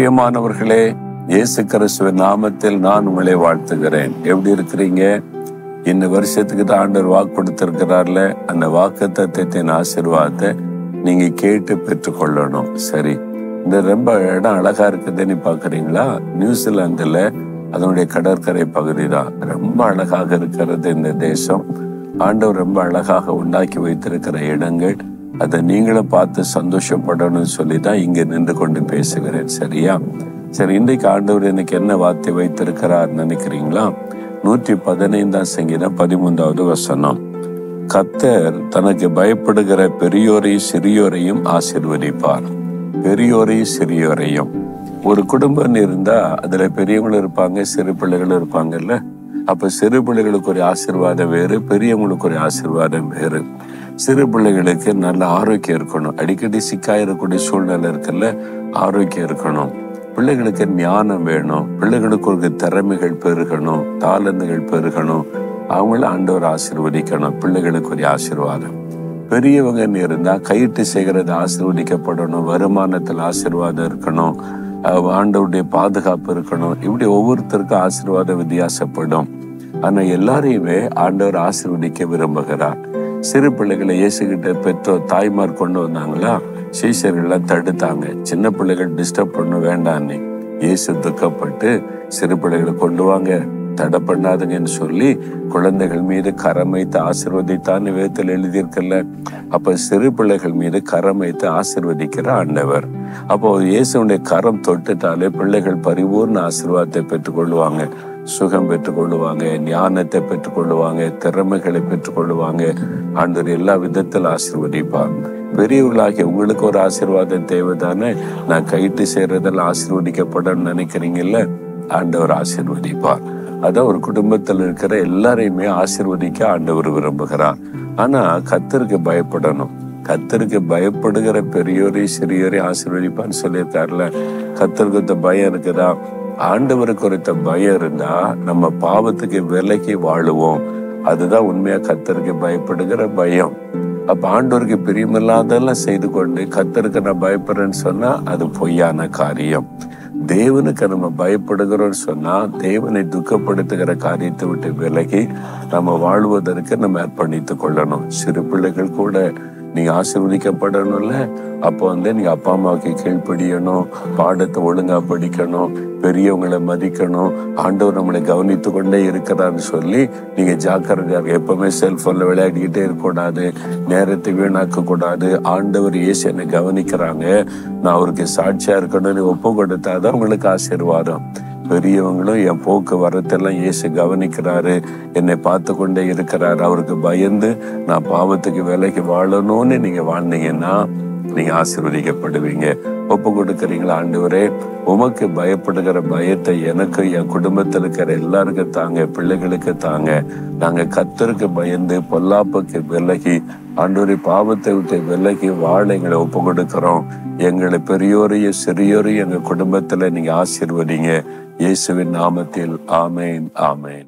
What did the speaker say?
பிரியமானவர்களே, இயேசு கிறிஸ்துவின் நாமத்தில் நான் உங்களை வாழ்த்துகிறேன். எப்படி இருக்கிறீங்க? இந்த வருஷத்துக்கு தான் ஆண்டவர் வாக்கு கொடுத்திருக்கிறார்ல, அந்த வாக்குத்தத்தத்தின் ஆசீர்வாதத்தை நீங்க கேட்டு பெற்றுக்கொள்ளணும். சரி, இந்த ரொம்ப இடம் அழகா இருக்குதுன்னு பாக்குறீங்களா? நியூசிலாந்துல அதனுடைய கடற்கரை பகுதி தான் ரொம்ப அழகாக இருக்கிறது. இந்த தேசம் ஆண்டவர் ரொம்ப அழகாக உண்டாக்கி வைத்திருக்கிற இடங்கள். அதை நீங்களும் பார்த்து சந்தோஷப்படணும்னு சொல்லி தான் இங்க நின்று கொண்டு பேசுகிறேன். சரியா? சரி, இன்றைக்கு ஆண்டவர் எனக்கு என்ன வார்த்தை வைத்திருக்கிறார் நினைக்கிறீங்களா? 115 சங்கீதம் 13வது வசனம். கர்த்தர் தனக்கு பயப்படுகிற பெரியோரையும் சிறியோரையும் ஆசீர்வதிப்பார். பெரியோரையும் சிறியோரையும். ஒரு குடும்பம் இருந்தா அதுல பெரியவங்களும் இருப்பாங்க, சிறு பிள்ளைகளும் இருப்பாங்கல்ல. அப்ப சிறு பிள்ளைகளுக்கு ஒரு ஆசீர்வாதம் வேறு, பெரியவங்களுக்கு ஒரு ஆசீர்வாதம் வேறு. சிறு பிள்ளைகளுக்கு நல்ல ஆரோக்கியம் இருக்கணும். அடிக்கடி சிக்காயிருக்கக்கூடிய சூழ்நிலை இருக்குல்ல, ஆரோக்கியம் இருக்கணும். பிள்ளைகளுக்கு ஞானம் வேணும். பிள்ளைகளுக்கு ஒரு திறமைகள் பெருகணும், தாளந்துகள் பெருகணும். அவங்கள ஆண்டவர் ஆசீர்வதிக்கணும். பிள்ளைகளுக்கு ஒரு ஆசீர்வாதம். பெரியவங்க இருந்தா கையிட்டு செய்கிறது ஆசீர்வதிக்கப்படணும், வருமானத்தில் ஆசீர்வாதம் இருக்கணும், ஆண்டவருடைய பாதுகாப்பு இருக்கணும். இப்படி ஒவ்வொருத்தருக்கும் ஆசீர்வாதம் வித்தியாசப்படும். ஆனா எல்லாரையுமே ஆண்டவர் ஆசீர்வதிக்க விரும்புகிறார். சிறு பிள்ளைகளை இயேசுகிட்ட பெற்றோர் தாய்மார் கொண்டு வந்தாங்களா, சீஷர்கள்லாம் தடுத்தாங்க. சின்ன பிள்ளைகள் டிஸ்டர்ப் பண்ண வேண்டான்னு இயேசு துக்கப்பட்டு சிறு பிள்ளைகளை கொண்டு வாங்க, தடை பண்ணாதுங்கன்னு சொல்லி குழந்தைகள் மீது கரம் வைத்து ஆசீர்வதித்தான்னு வேதத்தில் எழுதியிருக்கல. அப்ப சிறு பிள்ளைகள் மீது கரம் வைத்து ஆசீர்வதிக்கிற ஆண்டவர். அப்போ இயேசுடைய கரம் தொட்டுட்டாலே பிள்ளைகள் பரிபூர்ண ஆசீர்வாதத்தை பெற்றுக்கொள்ளுவாங்க, சுகம் பெற்றுக்கொள்ளுவாங்க, ஞானத்தை பெற்றுக்கொள்ளுவாங்க, திறமைகளை பெற்றுக்கொள்ளுவாங்க. ஆண்டவர் எல்லா விதத்தில் ஆசீர்வதிப்பாங்க. பெரியவர்களாகிய உங்களுக்கு ஒரு ஆசீர்வாதம் தேவைதானே? நான் கைட்டு செய்யறதெல்லாம் ஆசீர்வதிக்கப்படணும்னு நினைக்கிறீங்கல்ல, ஆண்டவர் ஆசீர்வதிப்பார். அதான் ஒரு குடும்பத்தில் இருக்கிற எல்லாரையுமே ஆசீர்வதிக்க ஆண்டவர் விரும்புகிறார். ஆனா கர்த்தருக்கு பயப்படணும். கர்த்தருக்கு பயப்படுகிற பெரியோரையும் சிறியோரையும் ஆசீர்வதிப்பான்னு சொல்லியிருக்காருல. கர்த்தருக்கு பயம் இருக்குதா? ஆண்டவருக்கு குறித்த பயம் இருந்தா நம்ம பாவத்துக்கு விலகி வாழுவோம். அதுதான் உண்மையா கர்த்தருக்கு பயப்படுகிற பயம். அப்ப ஆண்டவருக்கு பிரியமில்லாதெல்லாம் செய்து கொண்டு கர்த்தருக்கு நான் பயப்படுறேன்னு சொன்னா அது பொய்யான காரியம். தேவனுக்கு நம்ம பயப்படுகிறோம்னு சொன்னா தேவனை துக்கப்படுத்துகிற காரியத்தை விட்டு விலகி நம்ம வாழ்வதற்கு நம்ம அர்ப்பணித்துக் கொள்ளணும். சிறு பிள்ளைகள் கூட நீங்க ஆசீர்வதிக்கப்படணும்ல. அப்போ நீங்க அப்பா அம்மாவுக்கு கீழ்ப்படியணும், பாடத்தை ஒழுங்கா படிக்கணும், பெரியவங்களை மதிக்கணும். ஆண்டவர் நம்மளை கவனித்து கொண்டே இருக்கிறான்னு சொல்லி நீங்க ஜாக்கிரதையா எப்பவுமே செல்போன்ல விளையாடிக்கிட்டே இருக்கக்கூடாது, நேரத்தை வீணாக்க கூடாது. ஆண்டவர் இயேசு என்னை கவனிக்கிறாங்க, நான் அவருக்கு சாட்சியா இருக்கணும்னு ஒப்பு கொடுத்தாதான் உங்களுக்கு ஆசீர்வாதம். பெரியவங்களும் என் போக்கு வரத்தெல்லாம் இயேசு கவனிக்கிறாரு, என்னை பார்த்து கொண்டே இருக்கிறாரு. அவருக்கு பயந்து நான் பாவத்துக்கு விலைக்கு வாழணும்னு நீங்க வாழ்ந்தீங்கன்னா நீங்க ஆசீர்வதிக்கப்படுவீங்க. ஒப்பு கொடுக்குறீங்களா? ஆண்டவரே, உமக்கு பயப்படுகிற பயத்தை எனக்கு, என் குடும்பத்தில் இருக்கிற எல்லாருக்கும் தாங்க, பிள்ளைகளுக்கு தாங்க. நாங்க கர்த்தருக்கு பயந்து பொல்லாப்புக்கு விலகி ஆண்டவரே பாவத்தை விட்டு விலகி வாழ எங்களை ஒப்பு கொடுக்கிறோம். எங்களை பெரியோரையும் சிறியோரையும் எங்க குடும்பத்துல நீங்க ஆசீர்வதிங்க. இயேசுவின் நாமத்தில் ஆமேன், ஆமேன்.